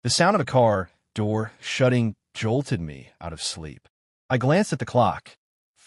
The sound of a car door shutting jolted me out of sleep. I glanced at the clock.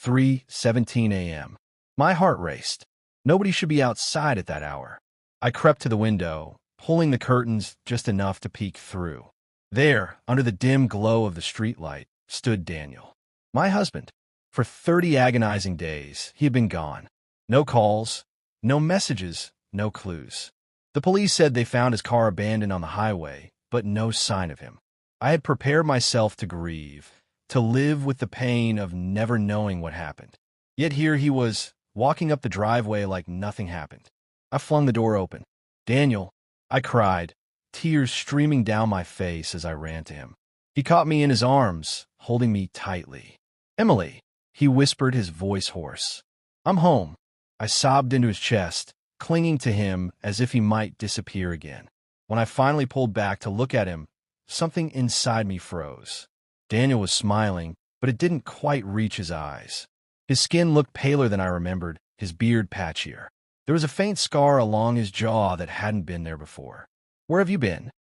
3:17 a.m. My heart raced. Nobody should be outside at that hour. I crept to the window, pulling the curtains just enough to peek through. There, under the dim glow of the streetlight, stood Daniel, my husband. For 30 agonizing days, he had been gone. No calls, no messages, no clues. The police said they found his car abandoned on the highway, but no sign of him. I had prepared myself to grieve, to live with the pain of never knowing what happened. Yet here he was, walking up the driveway like nothing happened. I flung the door open. "Daniel," I cried, tears streaming down my face as I ran to him. He caught me in his arms, holding me tightly. "Emily," he whispered, his voice hoarse. "I'm home." I sobbed into his chest, clinging to him as if he might disappear again. When I finally pulled back to look at him, something inside me froze. Daniel was smiling, but it didn't quite reach his eyes. His skin looked paler than I remembered, his beard patchier. There was a faint scar along his jaw that hadn't been there before. "Where have you been?"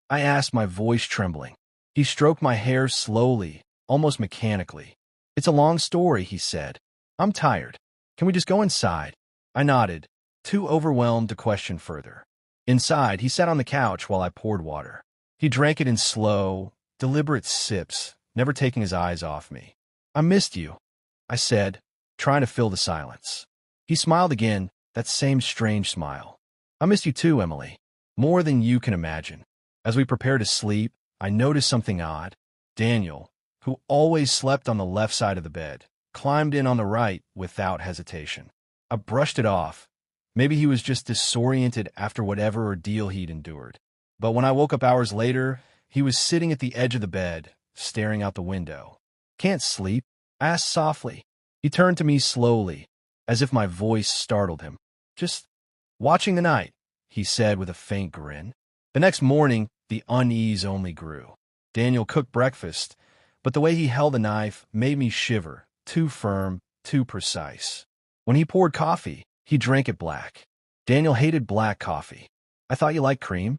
I asked, my voice trembling. He stroked my hair slowly, almost mechanically. "It's a long story," he said. "I'm tired. Can we just go inside?" I nodded, too overwhelmed to question further. Inside, he sat on the couch while I poured water. He drank it in slow, deliberate sips, never taking his eyes off me. "I missed you," I said, trying to fill the silence. He smiled again, that same strange smile. "I missed you too, Emily. More than you can imagine." As we prepared to sleep, I noticed something odd. Daniel, who always slept on the left side of the bed, climbed in on the right without hesitation. I brushed it off. Maybe he was just disoriented after whatever ordeal he'd endured. But when I woke up hours later, he was sitting at the edge of the bed, staring out the window. "Can't sleep?" I asked softly. He turned to me slowly, as if my voice startled him. "Just watching the night," he said with a faint grin. The next morning, the unease only grew. Daniel cooked breakfast, but the way he held the knife made me shiver, too firm, too precise. When he poured coffee, he drank it black. Daniel hated black coffee. "I thought you liked cream?"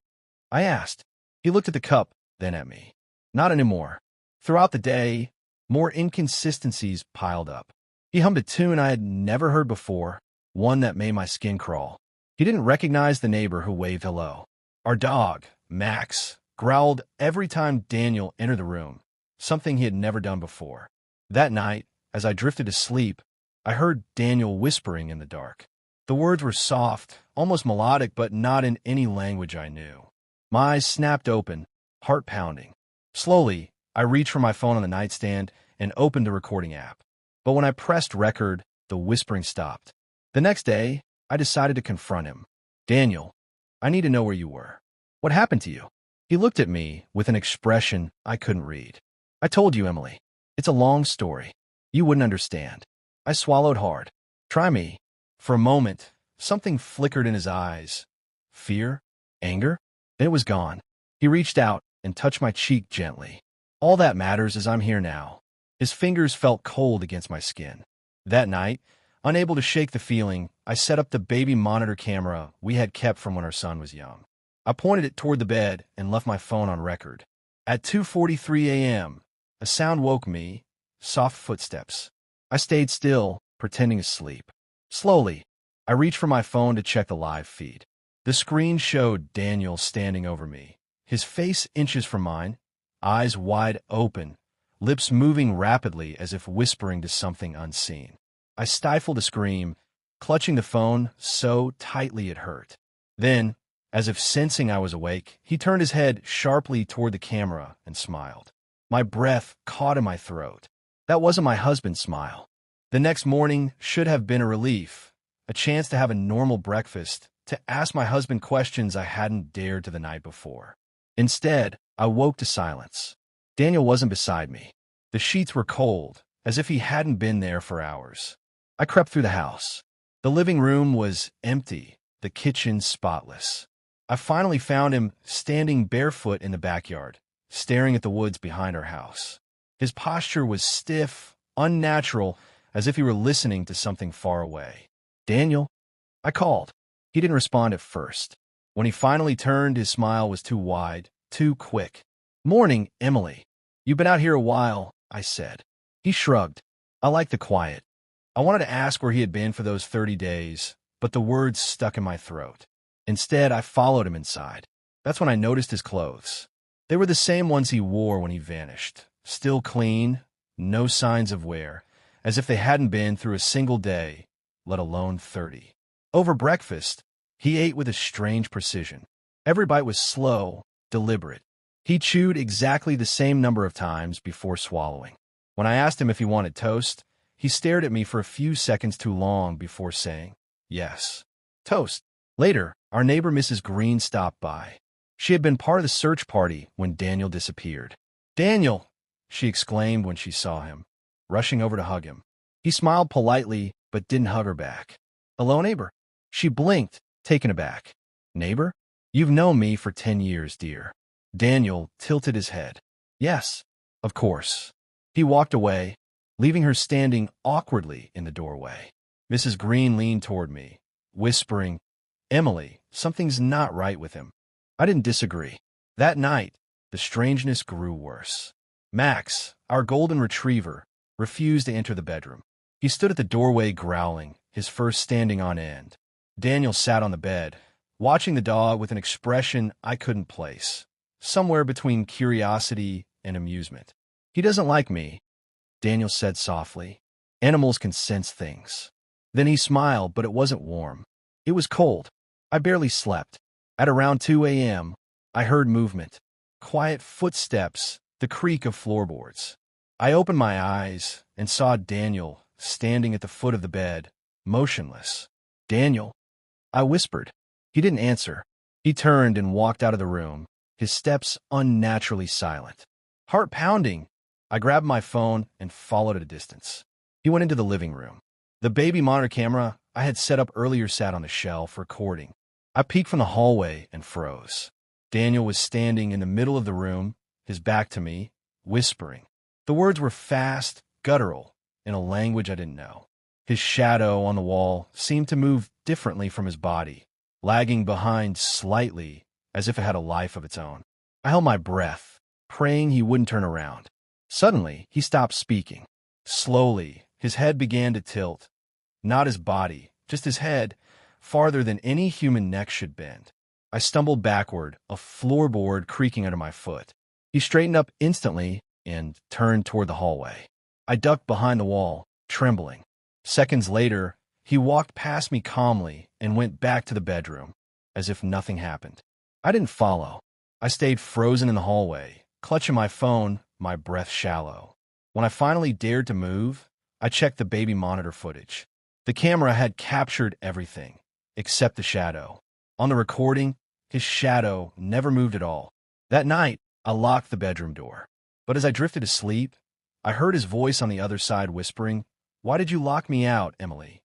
I asked. He looked at the cup, then at me. "Not anymore." Throughout the day, more inconsistencies piled up. He hummed a tune I had never heard before, one that made my skin crawl. He didn't recognize the neighbor who waved hello. Our dog, Max, growled every time Daniel entered the room, something he had never done before. That night, as I drifted to sleep, I heard Daniel whispering in the dark. The words were soft, almost melodic, but not in any language I knew. My eyes snapped open, heart pounding. Slowly, I reached for my phone on the nightstand and opened the recording app. But when I pressed record, the whispering stopped. The next day, I decided to confront him. "Daniel, I need to know where you were. What happened to you?" He looked at me with an expression I couldn't read. "I told you, Emily. It's a long story. You wouldn't understand." I swallowed hard. "Try me." For a moment, something flickered in his eyes. Fear? Anger? Then it was gone. He reached out and touched my cheek gently. "All that matters is I'm here now." His fingers felt cold against my skin. That night, unable to shake the feeling, I set up the baby monitor camera we had kept from when our son was young. I pointed it toward the bed and left my phone on record. At 2:43 a.m., a sound woke me, soft footsteps. I stayed still, pretending to sleep. Slowly, I reached for my phone to check the live feed. The screen showed Daniel standing over me, his face inches from mine, eyes wide open, lips moving rapidly as if whispering to something unseen. I stifled a scream, clutching the phone so tightly it hurt. Then, as if sensing I was awake, he turned his head sharply toward the camera and smiled. My breath caught in my throat. That wasn't my husband's smile. The next morning should have been a relief, a chance to have a normal breakfast, to ask my husband questions I hadn't dared to the night before. Instead, I woke to silence. Daniel wasn't beside me. The sheets were cold, as if he hadn't been there for hours. I crept through the house. The living room was empty, the kitchen spotless. I finally found him standing barefoot in the backyard, staring at the woods behind our house. His posture was stiff, unnatural, as if he were listening to something far away. "Daniel?" I called. He didn't respond at first. When he finally turned, his smile was too wide, too quick. "Morning, Emily. You've been out here a while," I said. He shrugged. "I like the quiet." I wanted to ask where he had been for those 30 days, but the words stuck in my throat. Instead, I followed him inside. That's when I noticed his clothes. They were the same ones he wore when he vanished. Still clean, no signs of wear, as if they hadn't been through a single day, let alone 30. Over breakfast, he ate with a strange precision. Every bite was slow, deliberate. He chewed exactly the same number of times before swallowing. When I asked him if he wanted toast, he stared at me for a few seconds too long before saying, "Yes, toast." Later, our neighbor Mrs. Green stopped by. She had been part of the search party when Daniel disappeared. "Daniel!" she exclaimed when she saw him, rushing over to hug him. He smiled politely, but didn't hug her back. "Hello, neighbor." She blinked, taken aback. "Neighbor? You've known me for 10 years, dear." Daniel tilted his head. "Yes, of course." He walked away, leaving her standing awkwardly in the doorway. Mrs. Green leaned toward me, whispering, "Emily, something's not right with him." I didn't disagree. That night, the strangeness grew worse. Max, our golden retriever, refused to enter the bedroom. He stood at the doorway growling, his fur standing on end. Daniel sat on the bed, watching the dog with an expression I couldn't place, somewhere between curiosity and amusement. "He doesn't like me," Daniel said softly. "Animals can sense things." Then he smiled, but it wasn't warm. It was cold. I barely slept. At around 2 a.m., I heard movement. Quiet footsteps, the creak of floorboards. I opened my eyes and saw Daniel standing at the foot of the bed, motionless. "Daniel," I whispered. He didn't answer. He turned and walked out of the room, his steps unnaturally silent. Heart pounding, I grabbed my phone and followed at a distance. He went into the living room. The baby monitor camera I had set up earlier sat on the shelf, recording. I peeked from the hallway and froze. Daniel was standing in the middle of the room, his back to me, whispering. The words were fast, guttural, in a language I didn't know. His shadow on the wall seemed to move differently from his body, lagging behind slightly, as if it had a life of its own. I held my breath, praying he wouldn't turn around. Suddenly, he stopped speaking. Slowly, his head began to tilt. Not his body, just his head, farther than any human neck should bend. I stumbled backward, a floorboard creaking under my foot. He straightened up instantly and turned toward the hallway. I ducked behind the wall, trembling. Seconds later, he walked past me calmly and went back to the bedroom, as if nothing happened. I didn't follow. I stayed frozen in the hallway, clutching my phone, my breath shallow. When I finally dared to move, I checked the baby monitor footage. The camera had captured everything, except the shadow. On the recording, his shadow never moved at all. That night, I locked the bedroom door. But as I drifted asleep, I heard his voice on the other side whispering, "Why did you lock me out, Emily?"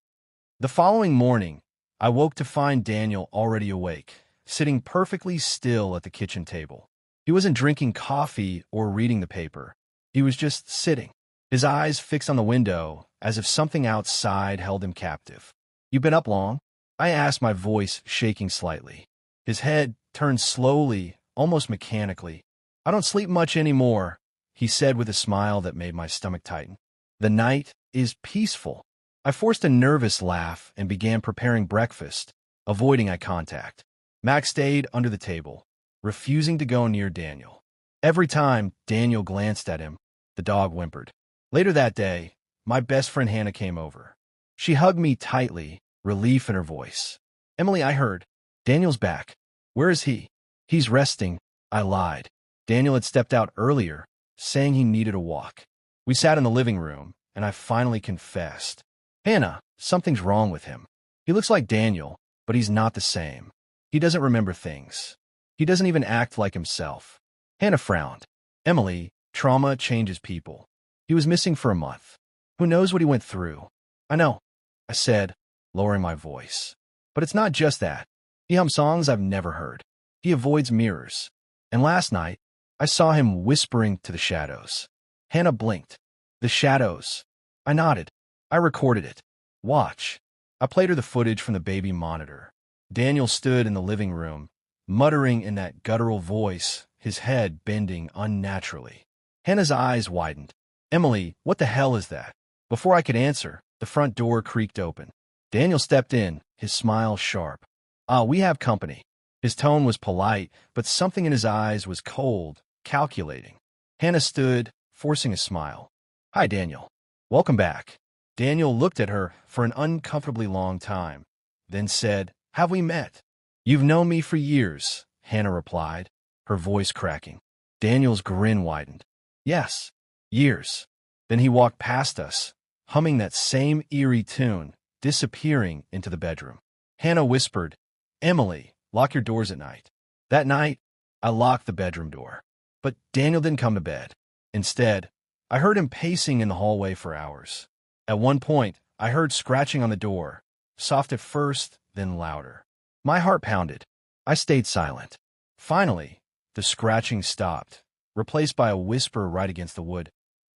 The following morning, I woke to find Daniel already awake, sitting perfectly still at the kitchen table. He wasn't drinking coffee or reading the paper. He was just sitting, his eyes fixed on the window, as if something outside held him captive. "You been up long?" I asked, my voice shaking slightly. His head turned slowly, almost mechanically. "I don't sleep much anymore," he said with a smile that made my stomach tighten. "The night is peaceful." I forced a nervous laugh and began preparing breakfast, avoiding eye contact. Max stayed under the table, refusing to go near Daniel. Every time Daniel glanced at him, the dog whimpered. Later that day, my best friend Hannah came over. She hugged me tightly, relief in her voice. "Emily, I heard. Daniel's back." "Where is he?" "He's resting," I lied. Daniel had stepped out earlier, saying he needed a walk. We sat in the living room, and I finally confessed. "Hannah, something's wrong with him. He looks like Daniel, but he's not the same. He doesn't remember things. He doesn't even act like himself." Hannah frowned. "Emily, trauma changes people. He was missing for a month. Who knows what he went through?" "I know," I said, lowering my voice. "But it's not just that. He hums songs I've never heard. He avoids mirrors. And last night, I saw him whispering to the shadows." Hannah blinked. "The shadows." I nodded. "I recorded it. Watch." I played her the footage from the baby monitor. Daniel stood in the living room, muttering in that guttural voice his head bending unnaturally. Hannah's eyes widened. "Emily, what the hell is that?" Before I could answer, the front door creaked open. Daniel stepped in, his smile sharp. "Ah, we have company." His tone was polite, but something in his eyes was cold, calculating. Hannah stood, forcing a smile. "Hi, Daniel. Welcome back." Daniel looked at her for an uncomfortably long time, then said, "Have we met?" "You've known me for years," Hannah replied, her voice cracking. Daniel's grin widened. "Yes, years." Then he walked past us, humming that same eerie tune, disappearing into the bedroom. Hannah whispered, "Emily, lock your doors at night." That night, I locked the bedroom door. But Daniel didn't come to bed. Instead, I heard him pacing in the hallway for hours. At one point, I heard scratching on the door, soft at first, then louder. My heart pounded. I stayed silent. Finally, the scratching stopped, replaced by a whisper right against the wood.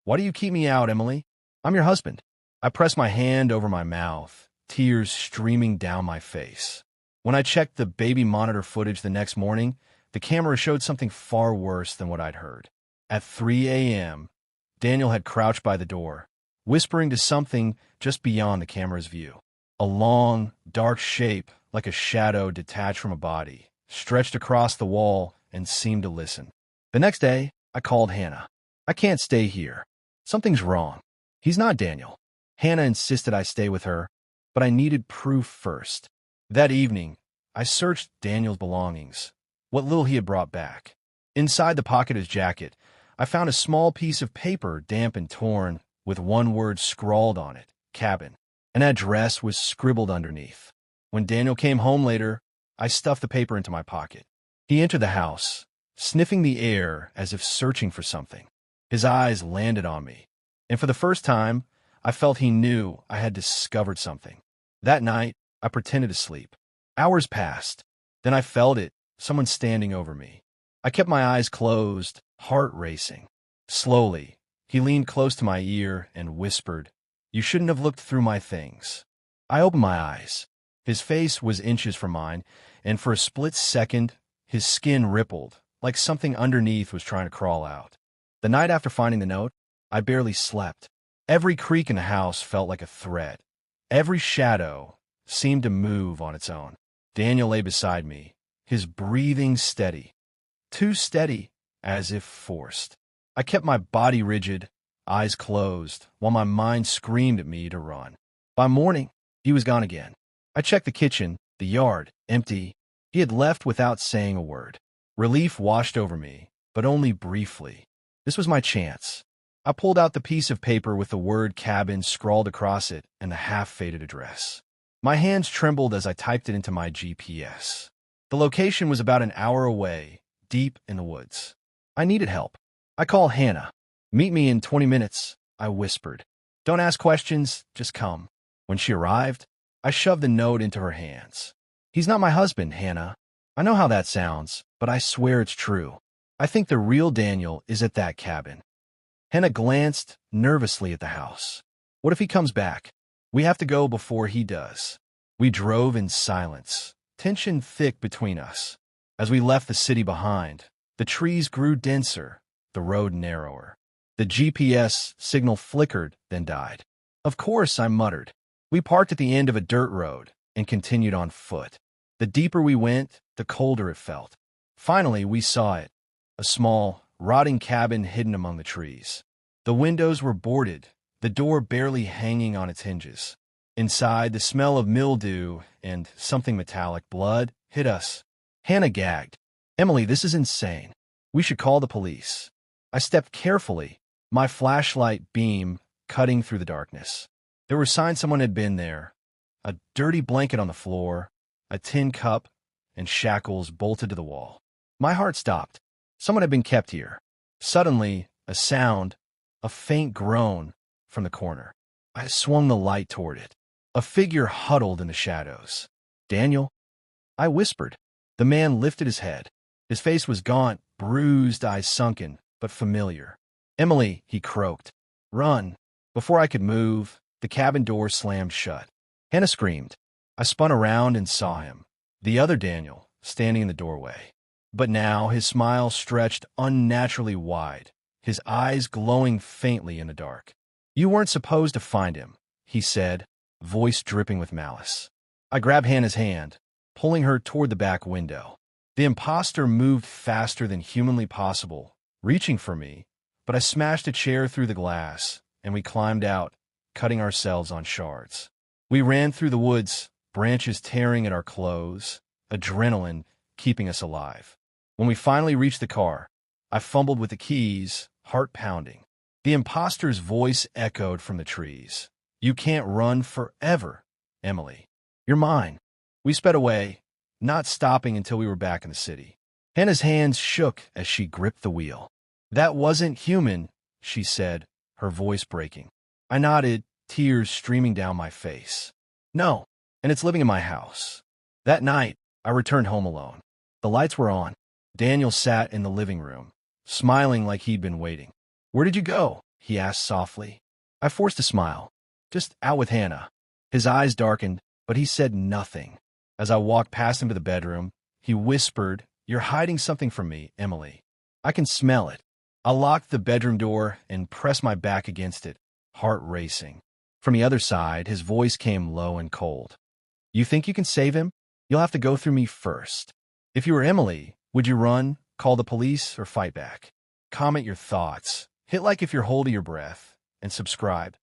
"Why do you keep me out, Emily? I'm your husband." I pressed my hand over my mouth, tears streaming down my face. When I checked the baby monitor footage the next morning, the camera showed something far worse than what I'd heard. At 3 a.m., Daniel had crouched by the door, whispering to something just beyond the camera's view. A long, dark shape, like a shadow detached from a body, stretched across the wall and seemed to listen. The next day, I called Hannah. "I can't stay here. Something's wrong." "He's not Daniel." Hannah insisted I stay with her, but I needed proof first. That evening, I searched Daniel's belongings, what little he had brought back. Inside the pocket of his jacket, I found a small piece of paper, damp and torn, with one word scrawled on it, "Cabin." An address was scribbled underneath. When Daniel came home later, I stuffed the paper into my pocket. He entered the house, sniffing the air as if searching for something. His eyes landed on me, and for the first time, I felt he knew I had discovered something. That night, I pretended to sleep. Hours passed. Then I felt it, someone standing over me. I kept my eyes closed, heart racing. Slowly, he leaned close to my ear and whispered, "You shouldn't have looked through my things." I opened my eyes. His face was inches from mine, and for a split second, his skin rippled, like something underneath was trying to crawl out. The night after finding the note, I barely slept. Every creak in the house felt like a threat. Every shadow seemed to move on its own. Daniel lay beside me, his breathing steady. Too steady, as if forced. I kept my body rigid, eyes closed, while my mind screamed at me to run. By morning, he was gone again. I checked the kitchen, the yard, empty. He had left without saying a word. Relief washed over me, but only briefly. This was my chance. I pulled out the piece of paper with the word "cabin" scrawled across it and the half-faded address. My hands trembled as I typed it into my GPS. The location was about an hour away, deep in the woods. I needed help. I called Hannah. "Meet me in 20 minutes, I whispered. "Don't ask questions, just come." When she arrived, I shoved the note into her hands. "He's not my husband, Hannah. I know how that sounds, but I swear it's true. I think the real Daniel is at that cabin." Hannah glanced nervously at the house. "What if he comes back? We have to go before he does." We drove in silence, tension thick between us. As we left the city behind, the trees grew denser, the road narrower. The GPS signal flickered, then died. "Of course," I muttered. We parked at the end of a dirt road and continued on foot. The deeper we went, the colder it felt. Finally, we saw it. A small, rotting cabin hidden among the trees. The windows were boarded, the door barely hanging on its hinges. Inside, the smell of mildew and something metallic, blood, hit us. Hannah gagged. "Emily, this is insane. We should call the police." I stepped carefully, my flashlight beam cutting through the darkness. There were signs someone had been there. A dirty blanket on the floor, a tin cup, and shackles bolted to the wall. My heart stopped. Someone had been kept here. Suddenly, a sound, a faint groan, from the corner. I swung the light toward it. A figure huddled in the shadows. "Daniel?" I whispered. The man lifted his head. His face was gaunt, bruised, eyes sunken, but familiar. "Emily," he croaked. "Run." Before I could move, the cabin door slammed shut. Hannah screamed. I spun around and saw him, the other Daniel, standing in the doorway. But now his smile stretched unnaturally wide, his eyes glowing faintly in the dark. "You weren't supposed to find him," he said, voice dripping with malice. I grabbed Hannah's hand, pulling her toward the back window. The imposter moved faster than humanly possible, reaching for me, but I smashed a chair through the glass, and we climbed out, cutting ourselves on shards. We ran through the woods, branches tearing at our clothes, adrenaline keeping us alive. When we finally reached the car, I fumbled with the keys, heart pounding. The imposter's voice echoed from the trees. "You can't run forever, Emily. You're mine." We sped away, not stopping until we were back in the city. Hannah's hands shook as she gripped the wheel. "That wasn't human," she said, her voice breaking. I nodded, tears streaming down my face. "No, and it's living in my house." That night, I returned home alone. The lights were on. Daniel sat in the living room, smiling like he'd been waiting. "Where did you go?" he asked softly. I forced a smile. "Just out with Hannah." His eyes darkened, but he said nothing. As I walked past him to the bedroom, he whispered, "You're hiding something from me, Emily. I can smell it." I locked the bedroom door and pressed my back against it, heart racing. From the other side, his voice came low and cold. "You think you can save him? You'll have to go through me first. If you were Emily, would you run, call the police, or fight back? Comment your thoughts, hit like if you're holding your breath, and subscribe.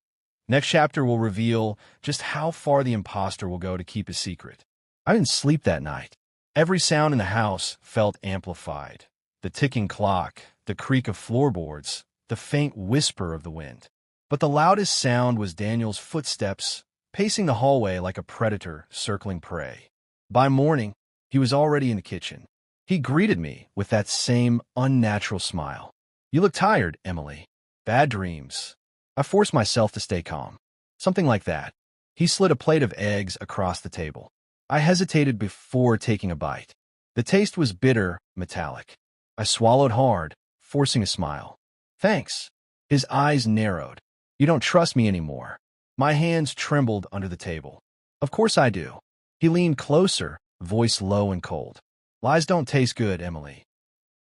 Next chapter will reveal just how far the imposter will go to keep his secret. I didn't sleep that night. Every sound in the house felt amplified. The ticking clock, the creak of floorboards, the faint whisper of the wind. But the loudest sound was Daniel's footsteps, pacing the hallway like a predator circling prey. By morning, he was already in the kitchen. He greeted me with that same unnatural smile. "You look tired, Emily. Bad dreams." I forced myself to stay calm. "Something like that." He slid a plate of eggs across the table. I hesitated before taking a bite. The taste was bitter, metallic. I swallowed hard, forcing a smile. "Thanks." His eyes narrowed. "You don't trust me anymore." My hands trembled under the table. "Of course I do." He leaned closer, voice low and cold. "Lies don't taste good, Emily."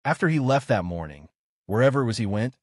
After he left that morning, wherever it was he went,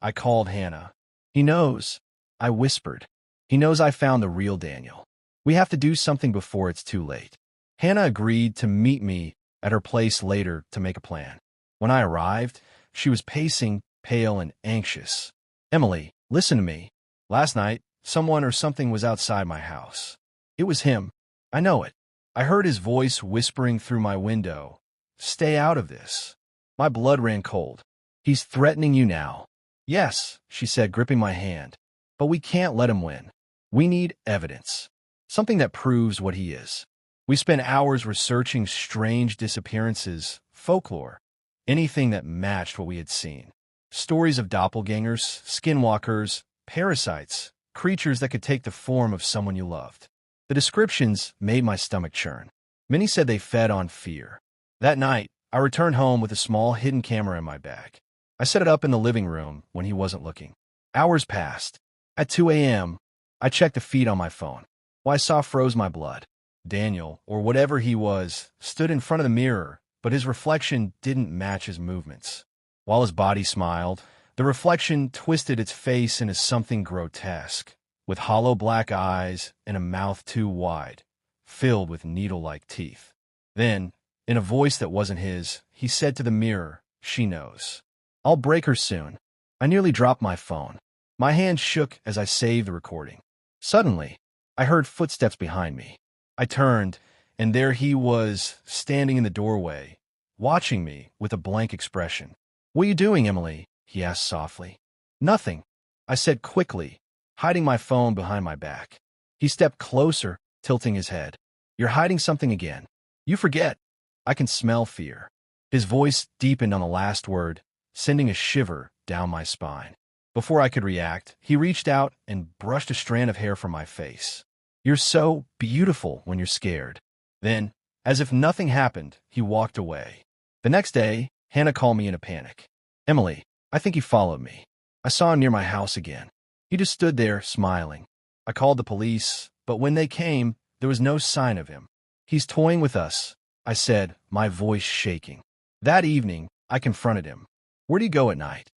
I called Hannah. "He knows," I whispered. "He knows I found the real Daniel. We have to do something before it's too late." Hannah agreed to meet me at her place later to make a plan. When I arrived, she was pacing, pale and anxious. "Emily, listen to me. Last night, someone or something was outside my house. It was him. I know it. I heard his voice whispering through my window. Stay out of this." My blood ran cold. "He's threatening you now." "Yes," she said, gripping my hand. "But we can't let him win. We need evidence. Something that proves what he is." We spent hours researching strange disappearances, folklore, anything that matched what we had seen. Stories of doppelgangers, skinwalkers, parasites, creatures that could take the form of someone you loved. The descriptions made my stomach churn. Many said they fed on fear. That night, I returned home with a small hidden camera in my bag. I set it up in the living room when he wasn't looking. Hours passed. At 2 a.m., I checked the feed on my phone. What I saw froze my blood. Daniel, or whatever he was, stood in front of the mirror, but his reflection didn't match his movements. While his body smiled, the reflection twisted its face into something grotesque, with hollow black eyes and a mouth too wide, filled with needle-like teeth. Then, in a voice that wasn't his, he said to the mirror, "She knows. I'll break her soon." I nearly dropped my phone. My hand shook as I saved the recording. Suddenly, I heard footsteps behind me. I turned, and there he was, standing in the doorway, watching me with a blank expression. "What are you doing, Emily?" he asked softly. "Nothing," I said quickly, hiding my phone behind my back. He stepped closer, tilting his head. "You're hiding something again. You forget." I can smell fear. His voice deepened on the last word, sending a shiver down my spine. Before I could react, he reached out and brushed a strand of hair from my face. "You're so beautiful when you're scared." Then, as if nothing happened, he walked away. The next day, Hannah called me in a panic. "Emily, I think he followed me. I saw him near my house again. He just stood there, smiling." I called the police, but when they came, there was no sign of him. "He's toying with us," I said, my voice shaking. That evening, I confronted him. Where do you go at night?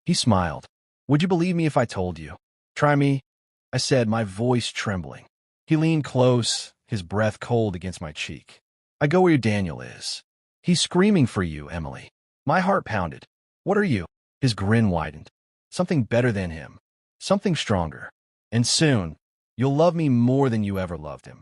He smiled. Would you believe me if I told you? Try me, I said, my voice trembling. He leaned close, his breath cold against my cheek. I go where Daniel is. He's screaming for you, Emily. My heart pounded. What are you? His grin widened. Something better than him. Something stronger. And soon, you'll love me more than you ever loved him.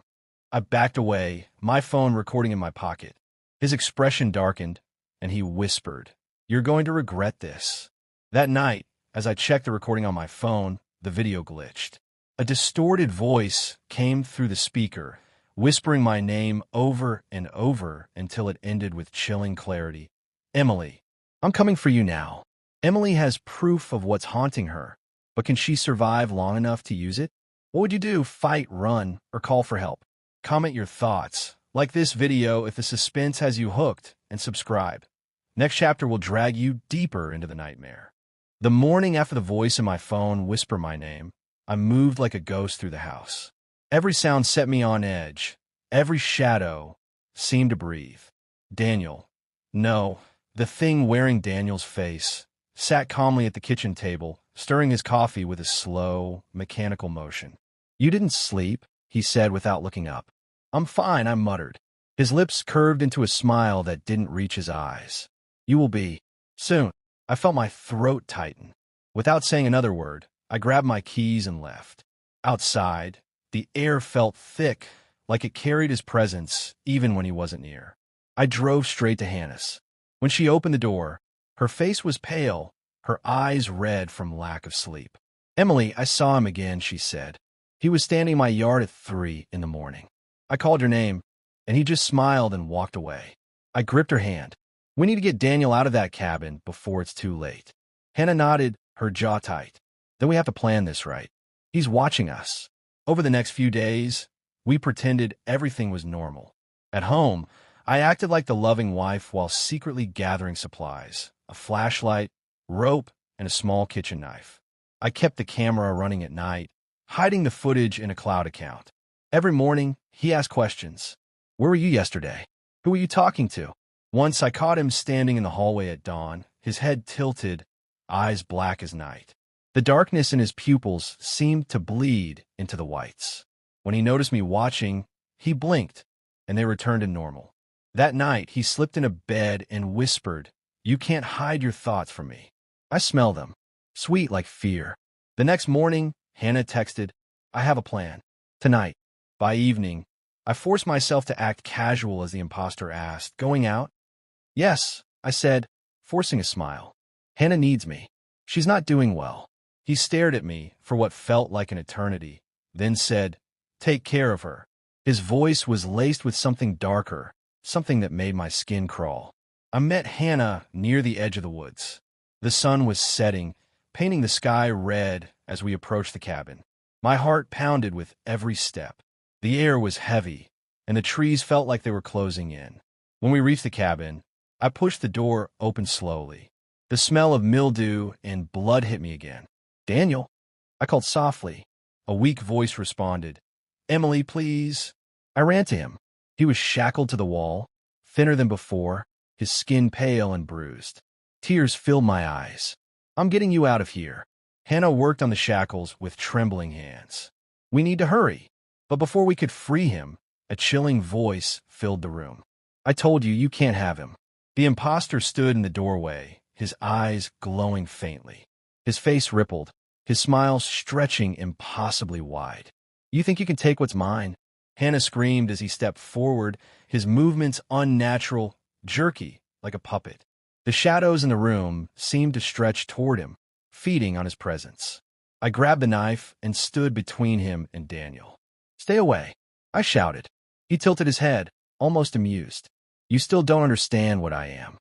I backed away, my phone recording in my pocket. His expression darkened, and he whispered, You're going to regret this. That night, as I checked the recording on my phone, the video glitched. A distorted voice came through the speaker, whispering my name over and over until it ended with chilling clarity. Emily, I'm coming for you now. Emily has proof of what's haunting her, but can she survive long enough to use it? What would you do? Fight, run, or call for help? Comment your thoughts. Like this video if the suspense has you hooked, and subscribe. Next chapter will drag you deeper into the nightmare. The morning after the voice in my phone whispered my name, I moved like a ghost through the house. Every sound set me on edge. Every shadow seemed to breathe. Daniel. No, the thing wearing Daniel's face sat calmly at the kitchen table, stirring his coffee with a slow, mechanical motion. You didn't sleep, he said without looking up. I'm fine, I muttered. His lips curved into a smile that didn't reach his eyes. You will be. Soon. I felt my throat tighten. Without saying another word, I grabbed my keys and left. Outside, the air felt thick, like it carried his presence even when he wasn't near. I drove straight to Hannah's. When she opened the door, her face was pale, her eyes red from lack of sleep. Emily, I saw him again, she said. He was standing in my yard at 3 in the morning. I called her name, and he just smiled and walked away. I gripped her hand. We need to get Daniel out of that cabin before it's too late. Hannah nodded, her jaw tight. Then we have to plan this right. He's watching us. Over the next few days, we pretended everything was normal. At home, I acted like the loving wife while secretly gathering supplies, a flashlight, rope, and a small kitchen knife. I kept the camera running at night, hiding the footage in a cloud account. Every morning, he asked questions. Where were you yesterday? Who were you talking to? Once I caught him standing in the hallway at dawn, his head tilted, eyes black as night. The darkness in his pupils seemed to bleed into the whites. When he noticed me watching, he blinked, and they returned to normal. That night, he slipped into bed and whispered, You can't hide your thoughts from me. I smell them, sweet like fear. The next morning, Hannah texted, I have a plan. Tonight. By evening, I forced myself to act casual as the imposter asked, Going out? Yes, I said, forcing a smile. Hannah needs me. She's not doing well. He stared at me for what felt like an eternity, then said, Take care of her. His voice was laced with something darker, something that made my skin crawl. I met Hannah near the edge of the woods. The sun was setting, painting the sky red as we approached the cabin. My heart pounded with every step. The air was heavy, and the trees felt like they were closing in. When we reached the cabin, I pushed the door open slowly. The smell of mildew and blood hit me again. Daniel, I called softly. A weak voice responded. Emily, please. I ran to him. He was shackled to the wall, thinner than before, his skin pale and bruised. Tears filled my eyes. I'm getting you out of here. Hannah worked on the shackles with trembling hands. We need to hurry. But before we could free him, a chilling voice filled the room. I told you, you can't have him. The imposter stood in the doorway, his eyes glowing faintly. His face rippled, his smile stretching impossibly wide. You think you can take what's mine? Hannah screamed as he stepped forward, his movements unnatural, jerky, like a puppet. The shadows in the room seemed to stretch toward him, feeding on his presence. I grabbed the knife and stood between him and Daniel. Stay away, I shouted. He tilted his head, almost amused. You still don't understand what I am.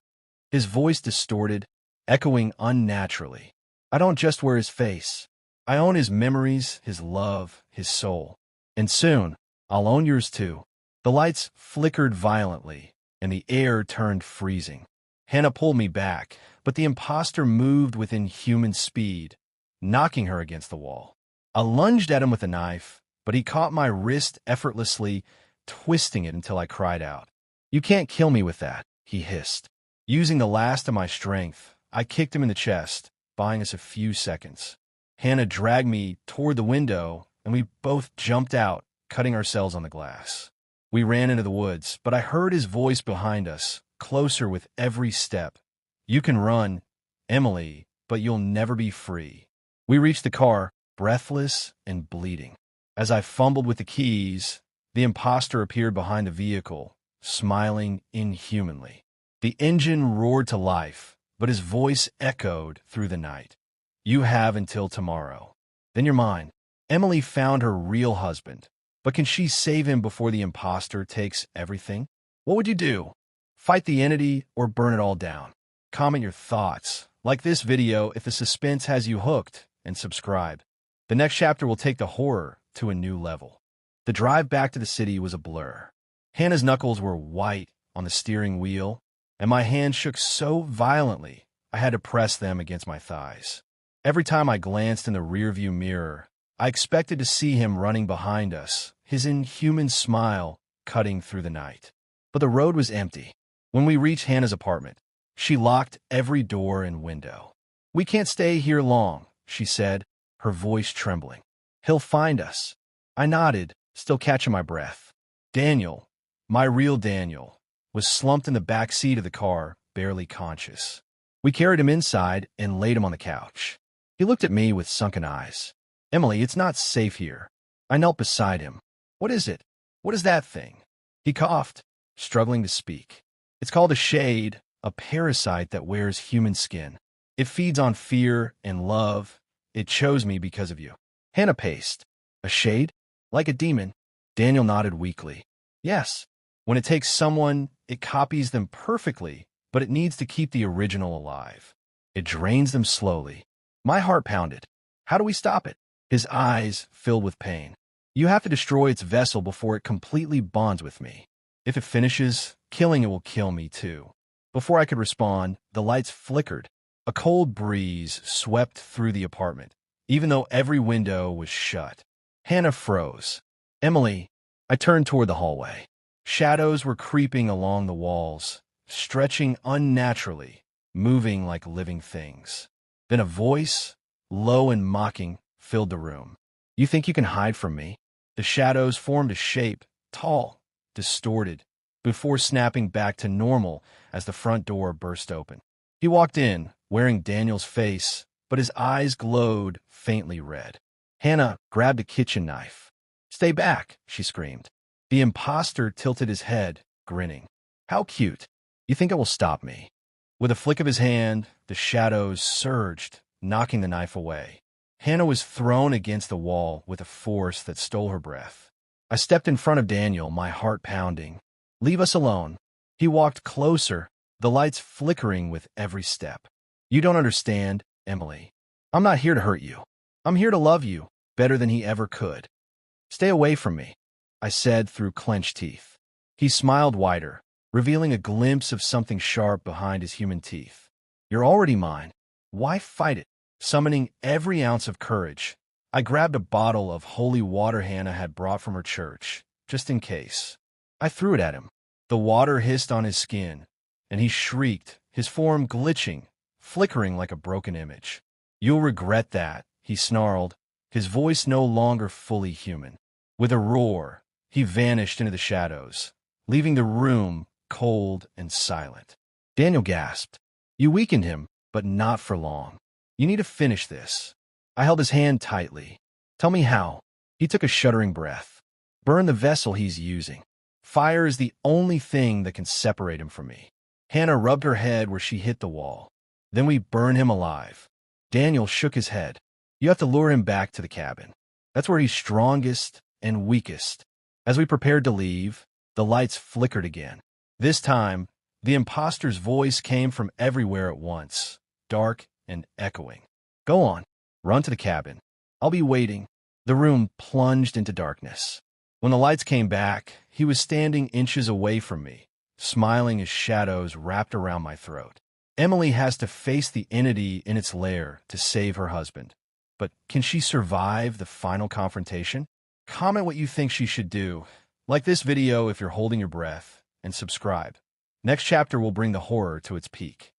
His voice distorted, echoing unnaturally. I don't just wear his face. I own his memories, his love, his soul. And soon, I'll own yours too. The lights flickered violently, and the air turned freezing. Hannah pulled me back, but the imposter moved with inhuman speed, knocking her against the wall. I lunged at him with a knife, but he caught my wrist effortlessly, twisting it until I cried out. You can't kill me with that, he hissed. Using the last of my strength, I kicked him in the chest, buying us a few seconds. Hannah dragged me toward the window, and we both jumped out, cutting ourselves on the glass. We ran into the woods, but I heard his voice behind us, closer with every step. "You can run, Emily, but you'll never be free." We reached the car, breathless and bleeding. As I fumbled with the keys, the imposter appeared behind the vehicle, smiling inhumanly. The engine roared to life, but his voice echoed through the night. "You have until tomorrow. Then you're mine." Emily found her real husband, but can she save him before the imposter takes everything? What would you do? Fight the entity or burn it all down? Comment your thoughts. Like this video if the suspense has you hooked, and subscribe. The next chapter will take the horror to a new level. The drive back to the city was a blur. Hannah's knuckles were white on the steering wheel, and my hands shook so violently I had to press them against my thighs. Every time I glanced in the rearview mirror, I expected to see him running behind us, his inhuman smile cutting through the night. But the road was empty. When we reached Hannah's apartment, she locked every door and window. "We can't stay here long," she said, her voice trembling. "He'll find us." I nodded, still catching my breath. Daniel, my real Daniel, was slumped in the back seat of the car, barely conscious. We carried him inside and laid him on the couch. He looked at me with sunken eyes. "Emily, it's not safe here." I knelt beside him. "What is it? What is that thing?" He coughed, struggling to speak. "It's called a shade, a parasite that wears human skin. It feeds on fear and love. It chose me because of you." Hannah paced. "A shade? Like a demon?" Daniel nodded weakly. "Yes. When it takes someone, it copies them perfectly, but it needs to keep the original alive. It drains them slowly." My heart pounded. "How do we stop it?" His eyes filled with pain. "You have to destroy its vessel before it completely bonds with me. If it finishes, killing it will kill me too." Before I could respond, the lights flickered. A cold breeze swept through the apartment, even though every window was shut. Hannah froze. "Emily." I turned toward the hallway. Shadows were creeping along the walls, stretching unnaturally, moving like living things. Then a voice, low and mocking, filled the room. "You think you can hide from me?" The shadows formed a shape, tall, distorted, before snapping back to normal as the front door burst open. He walked in, wearing Daniel's face, but his eyes glowed faintly red. Hannah grabbed a kitchen knife. "Stay back," she screamed. The imposter tilted his head, grinning. "How cute. You think it will stop me?" With a flick of his hand, the shadows surged, knocking the knife away. Hannah was thrown against the wall with a force that stole her breath. I stepped in front of Daniel, my heart pounding. "Leave us alone." He walked closer, the lights flickering with every step. "You don't understand, Emily. I'm not here to hurt you. I'm here to love you better than he ever could." "Stay away from me," I said through clenched teeth. He smiled wider, revealing a glimpse of something sharp behind his human teeth. "You're already mine. Why fight it?" Summoning every ounce of courage, I grabbed a bottle of holy water Hannah had brought from her church, just in case. I threw it at him. The water hissed on his skin, and he shrieked, his form glitching, flickering like a broken image. "You'll regret that," he snarled, his voice no longer fully human. With a roar, he vanished into the shadows, leaving the room cold and silent. Daniel gasped. "You weakened him, but not for long. You need to finish this." I held his hand tightly. "Tell me how." He took a shuddering breath. "Burn the vessel he's using. Fire is the only thing that can separate him from me." Hannah rubbed her head where she hit the wall. "Then we burn him alive." Daniel shook his head. "You have to lure him back to the cabin. That's where he's strongest and weakest." As we prepared to leave, the lights flickered again. This time, the imposter's voice came from everywhere at once, dark and echoing. "Go on. Run to the cabin. I'll be waiting." The room plunged into darkness. When the lights came back, he was standing inches away from me, smiling as shadows wrapped around my throat. Emily has to face the entity in its lair to save her husband. But can she survive the final confrontation? Comment what you think she should do. Like this video if you're holding your breath, and subscribe. Next chapter will bring the horror to its peak.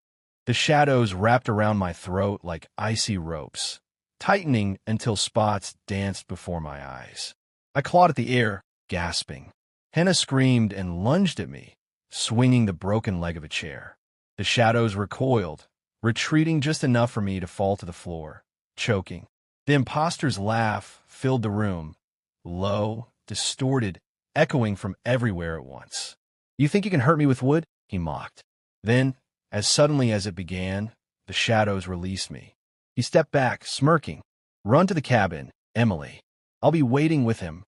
The shadows wrapped around my throat like icy ropes, tightening until spots danced before my eyes. I clawed at the air, gasping. Hannah screamed and lunged at me, swinging the broken leg of a chair. The shadows recoiled, retreating just enough for me to fall to the floor, choking. The imposter's laugh filled the room, low, distorted, echoing from everywhere at once. "You think you can hurt me with wood?" he mocked. Then, as suddenly as it began, the shadows released me. He stepped back, smirking. "Run to the cabin, Emily. I'll be waiting with him."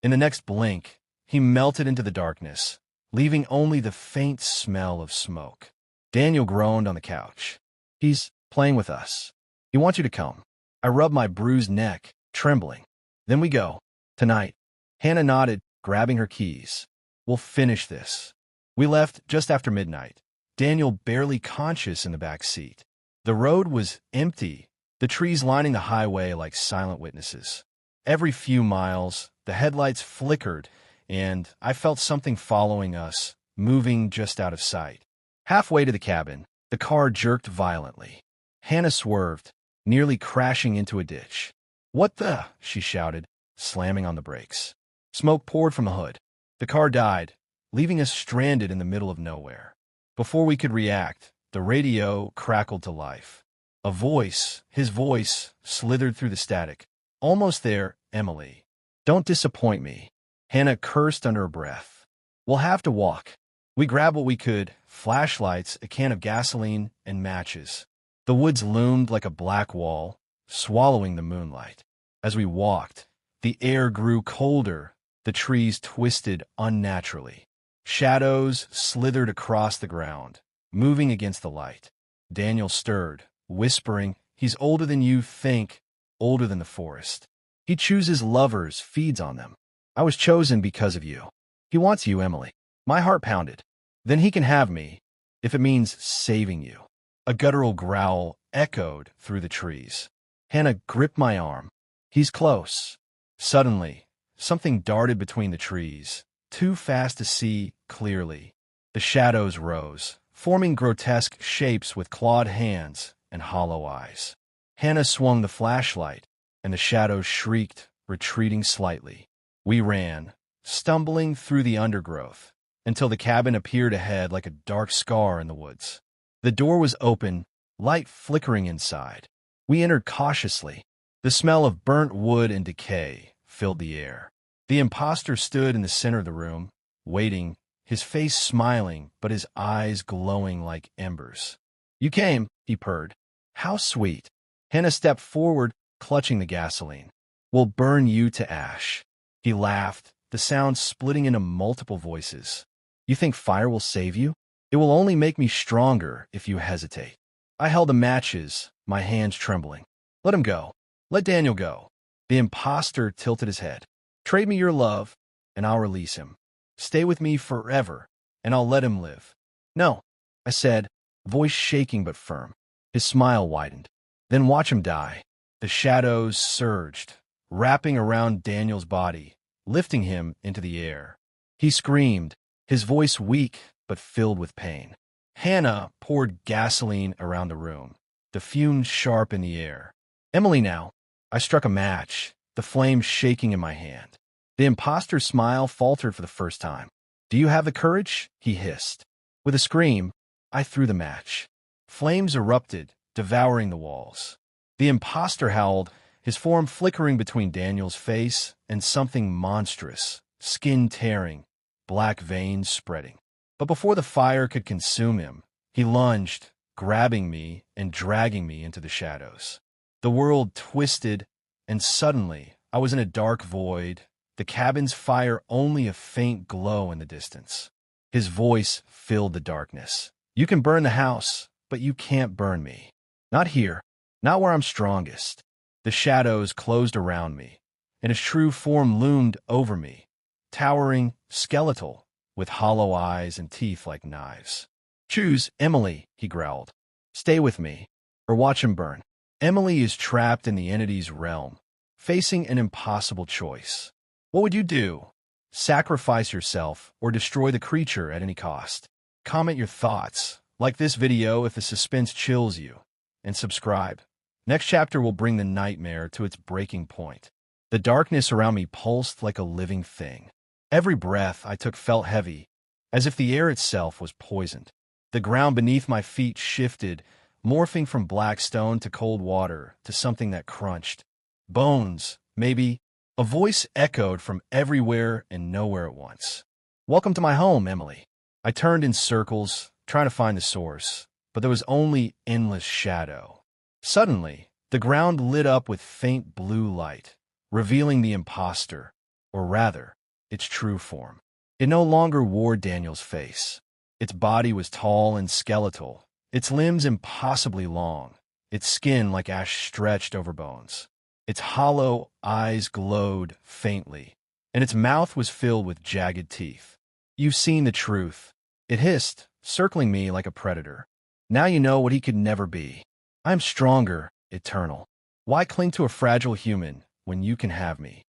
In the next blink, he melted into the darkness, leaving only the faint smell of smoke. Daniel groaned on the couch. "He's playing with us. He wants you to come." I rubbed my bruised neck, trembling. "Then we go. Tonight." Hannah nodded, grabbing her keys. "We'll finish this." We left just after midnight, Daniel barely conscious in the back seat. The road was empty, the trees lining the highway like silent witnesses. Every few miles, the headlights flickered, and I felt something following us, moving just out of sight. Halfway to the cabin, the car jerked violently. Hannah swerved, nearly crashing into a ditch. "What the?" she shouted, slamming on the brakes. Smoke poured from the hood. The car died, leaving us stranded in the middle of nowhere. Before we could react, the radio crackled to life. A voice, his voice, slithered through the static. "Almost there, Emily. Don't disappoint me." Hannah cursed under her breath. "We'll have to walk." We grabbed what we could, flashlights, a can of gasoline, and matches. The woods loomed like a black wall, swallowing the moonlight. As we walked, the air grew colder, the trees twisted unnaturally. Shadows slithered across the ground, moving against the light. Daniel stirred, whispering, "He's older than you think, older than the forest. He chooses lovers, feeds on them. I was chosen because of you. He wants you, Emily." My heart pounded. "Then he can have me, if it means saving you." A guttural growl echoed through the trees. Hannah gripped my arm. "He's close." Suddenly, something darted between the trees, too fast to see clearly. The shadows rose, forming grotesque shapes with clawed hands and hollow eyes. Hannah swung the flashlight, and the shadows shrieked, retreating slightly. We ran, stumbling through the undergrowth, until the cabin appeared ahead like a dark scar in the woods. The door was open, light flickering inside. We entered cautiously. The smell of burnt wood and decay filled the air. The imposter stood in the center of the room, waiting, his face smiling, but his eyes glowing like embers. "You came," he purred. "How sweet." Hannah stepped forward, clutching the gasoline. "We'll burn you to ash." He laughed, the sound splitting into multiple voices. "You think fire will save you? It will only make me stronger if you hesitate." I held the matches, my hands trembling. "Let him go. Let Daniel go." The imposter tilted his head. "Trade me your love, and I'll release him. Stay with me forever, and I'll let him live." "No," I said, voice shaking but firm. His smile widened. "Then watch him die." The shadows surged, wrapping around Daniel's body, lifting him into the air. He screamed, his voice weak but filled with pain. Hannah poured gasoline around the room, the fumes sharp in the air. "Emily now." I struck a match, the flames shaking in my hand. The imposter's smile faltered for the first time. "Do you have the courage?" he hissed. With a scream, I threw the match. Flames erupted, devouring the walls. The imposter howled, his form flickering between Daniel's face and something monstrous, skin tearing, black veins spreading. But before the fire could consume him, he lunged, grabbing me and dragging me into the shadows. The world twisted, and suddenly I was in a dark void, the cabin's fire only a faint glow in the distance. His voice filled the darkness. "You can burn the house, but you can't burn me. Not here, not where I'm strongest." The shadows closed around me, and his true form loomed over me, towering, skeletal, with hollow eyes and teeth like knives. "Choose, Emily," he growled. "Stay with me, or watch him burn." Emily is trapped in the entity's realm, facing an impossible choice. What would you do? Sacrifice yourself or destroy the creature at any cost? Comment your thoughts, like this video if the suspense chills you, and subscribe. Next chapter will bring the nightmare to its breaking point. The darkness around me pulsed like a living thing. Every breath I took felt heavy, as if the air itself was poisoned. The ground beneath my feet shifted, morphing from black stone to cold water to something that crunched. Bones, maybe. A voice echoed from everywhere and nowhere at once. "Welcome to my home, Emily." I turned in circles, trying to find the source, but there was only endless shadow. Suddenly, the ground lit up with faint blue light, revealing the imposter, or rather, its true form. It no longer wore Daniel's face. Its body was tall and skeletal, its limbs impossibly long, its skin like ash stretched over bones. Its hollow eyes glowed faintly, and its mouth was filled with jagged teeth. "You've seen the truth," it hissed, circling me like a predator. "Now you know what he could never be. I'm stronger, eternal. Why cling to a fragile human when you can have me?"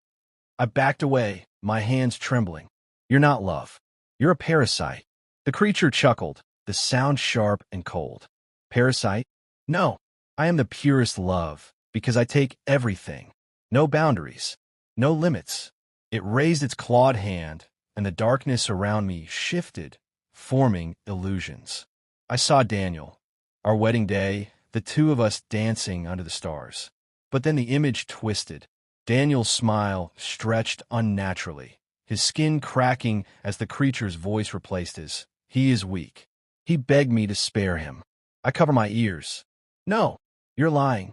I backed away, my hands trembling. "You're not love. You're a parasite." The creature chuckled, the sound sharp and cold. "Parasite? No, I am the purest love, because I take everything. No boundaries, no limits." It raised its clawed hand, and the darkness around me shifted, forming illusions. I saw Daniel, our wedding day, the two of us dancing under the stars. But then the image twisted. Daniel's smile stretched unnaturally, his skin cracking as the creature's voice replaced his. "He is weak." He begged me to spare him. I cover my ears. "No, you're lying."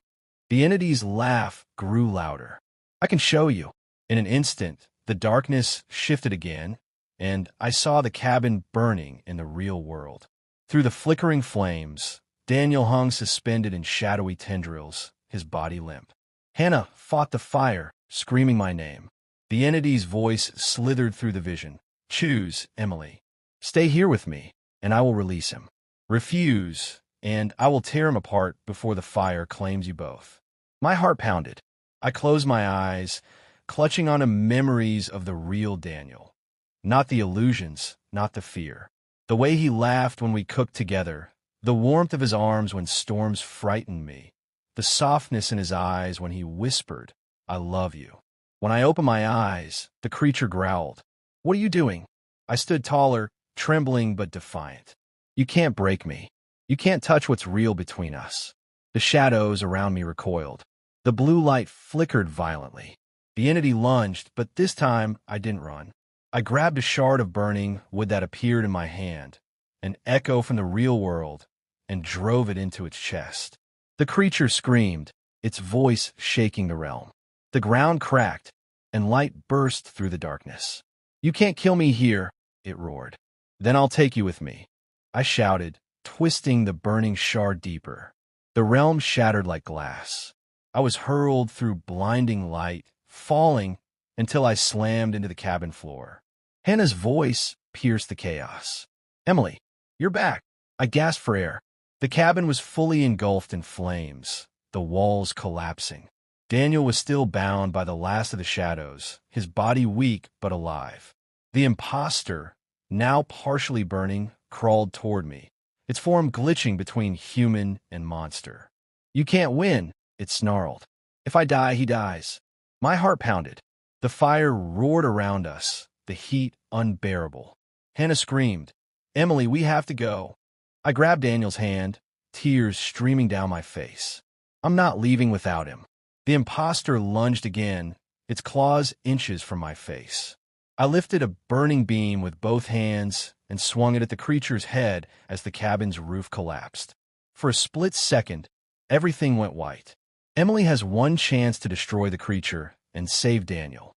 The entity's laugh grew louder. "I can show you." In an instant, the darkness shifted again, and I saw the cabin burning in the real world. Through the flickering flames, Daniel hung suspended in shadowy tendrils, his body limp. Hannah fought the fire, screaming my name. The entity's voice slithered through the vision. "Choose, Emily. Stay here with me, and I will release him. Refuse, and I will tear him apart before the fire claims you both." My heart pounded. I closed my eyes, clutching onto memories of the real Daniel. Not the illusions, not the fear. The way he laughed when we cooked together, the warmth of his arms when storms frightened me, the softness in his eyes when he whispered, "I love you." When I opened my eyes, the creature growled. "What are you doing?" I stood taller, trembling but defiant. "You can't break me. You can't touch what's real between us." The shadows around me recoiled. The blue light flickered violently. The entity lunged, but this time I didn't run. I grabbed a shard of burning wood that appeared in my hand, an echo from the real world, and drove it into its chest. The creature screamed, its voice shaking the realm. The ground cracked, and light burst through the darkness. "You can't kill me here," it roared. "Then I'll take you with me," I shouted, twisting the burning shard deeper. The realm shattered like glass. I was hurled through blinding light, falling until I slammed into the cabin floor. Hannah's voice pierced the chaos. "Emily, you're back." I gasped for air. The cabin was fully engulfed in flames, the walls collapsing. Daniel was still bound by the last of the shadows, his body weak but alive. The imposter, now partially burning, crawled toward me, its form glitching between human and monster. "You can't win," it snarled. "If I die, he dies." My heart pounded. The fire roared around us, the heat unbearable. Hannah screamed, "Emily, we have to go." I grabbed Daniel's hand, tears streaming down my face. "I'm not leaving without him." The imposter lunged again, its claws inches from my face. I lifted a burning beam with both hands and swung it at the creature's head as the cabin's roof collapsed. For a split second, everything went white. Emily has one chance to destroy the creature and save Daniel.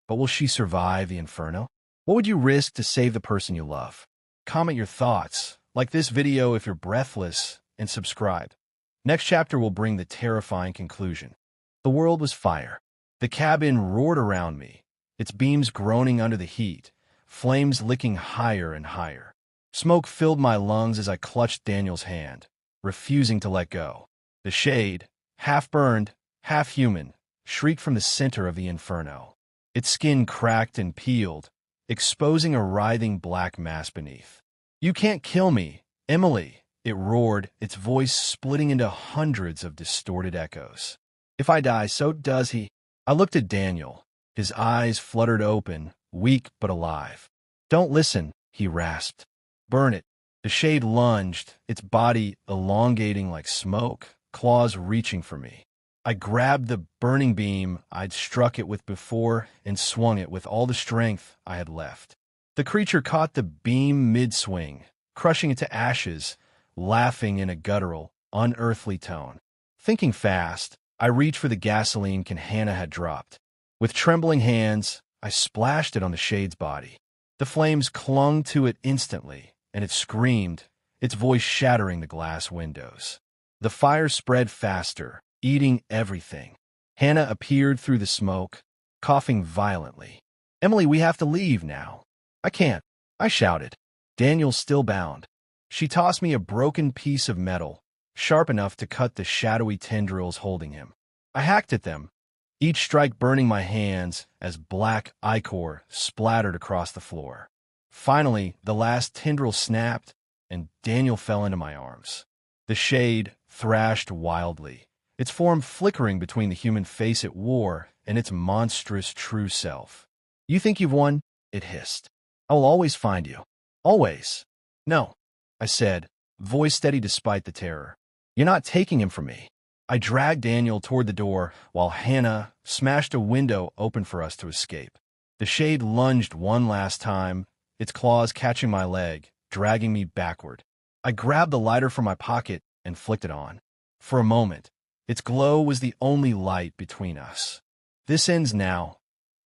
But will she survive the inferno? What would you risk to save the person you love? Comment your thoughts, like this video if you're breathless, and subscribe. Next chapter will bring the terrifying conclusion. The world was fire. The cabin roared around me, its beams groaning under the heat, flames licking higher and higher. Smoke filled my lungs as I clutched Daniel's hand, refusing to let go. The shade, half burned, half human, shrieked from the center of the inferno. Its skin cracked and peeled, exposing a writhing black mass beneath. You can't kill me, Emily, it roared, its voice splitting into hundreds of distorted echoes. If I die, so does he. I looked at Daniel. His eyes fluttered open, weak but alive. Don't listen, he rasped. Burn it. The shade lunged, its body elongating like smoke, claws reaching for me. I grabbed the burning beam I'd struck it with before and swung it with all the strength I had left. The creature caught the beam mid-swing, crushing it to ashes, laughing in a guttural, unearthly tone. Thinking fast, I reached for the gasoline can Hannah had dropped. With trembling hands, I splashed it on the shade's body. The flames clung to it instantly, and it screamed, its voice shattering the glass windows. The fire spread faster, eating everything. Hannah appeared through the smoke, coughing violently. Emily, we have to leave now. I can't, I shouted. Daniel still bound. She tossed me a broken piece of metal, sharp enough to cut the shadowy tendrils holding him. I hacked at them, each strike burning my hands as black ichor splattered across the floor. Finally, the last tendril snapped, and Daniel fell into my arms. The shade thrashed wildly, its form flickering between the human face it wore and its monstrous true self. You think you've won? It hissed. I will always find you. Always. No, I said, voice steady despite the terror. You're not taking him from me. I dragged Daniel toward the door while Hannah smashed a window open for us to escape. The shade lunged one last time, its claws catching my leg, dragging me backward. I grabbed the lighter from my pocket and flicked it on. For a moment, its glow was the only light between us. This ends now,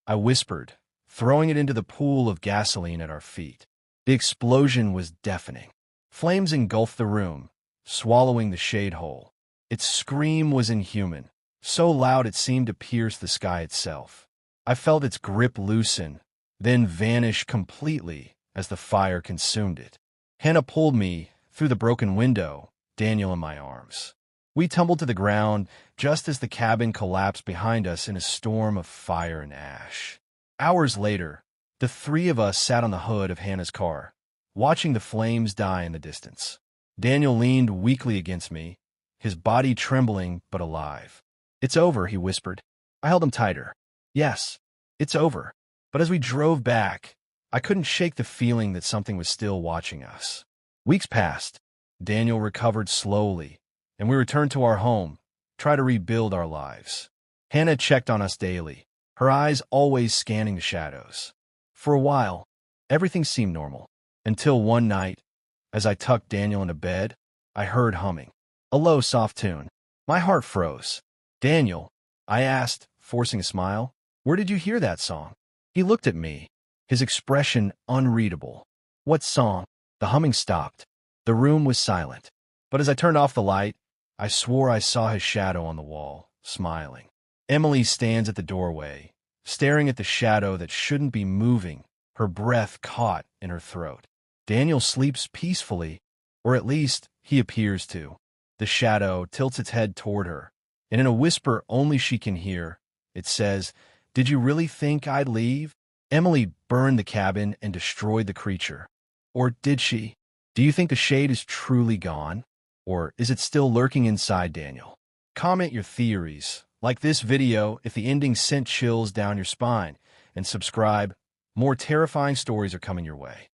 I whispered, throwing it into the pool of gasoline at our feet. The explosion was deafening. Flames engulfed the room, swallowing the shade whole. Its scream was inhuman, so loud it seemed to pierce the sky itself. I felt its grip loosen, then vanish completely as the fire consumed it. Hannah pulled me through the broken window, Daniel in my arms. We tumbled to the ground just as the cabin collapsed behind us in a storm of fire and ash. Hours later, the three of us sat on the hood of Hannah's car, watching the flames die in the distance. Daniel leaned weakly against me, his body trembling but alive. It's over, he whispered. I held him tighter. Yes, it's over. But as we drove back, I couldn't shake the feeling that something was still watching us. Weeks passed. Daniel recovered slowly, and we returned to our home, try to rebuild our lives. Hannah checked on us daily, her eyes always scanning the shadows. For a while, everything seemed normal, until one night, as I tucked Daniel into bed, I heard humming. A low, soft tune. My heart froze. Daniel, I asked, forcing a smile, where did you hear that song? He looked at me, his expression unreadable. What song? The humming stopped. The room was silent. But as I turned off the light, I swore I saw his shadow on the wall, smiling. Emily stands at the doorway, staring at the shadow that shouldn't be moving, her breath caught in her throat. Daniel sleeps peacefully, or at least he appears to. The shadow tilts its head toward her, and in a whisper only she can hear, it says, Did you really think I'd leave? Emily burned the cabin and destroyed the creature. Or did she? Do you think the shade is truly gone? Or is it still lurking inside Daniel? Comment your theories. Like this video if the ending sent chills down your spine. And subscribe. More terrifying stories are coming your way.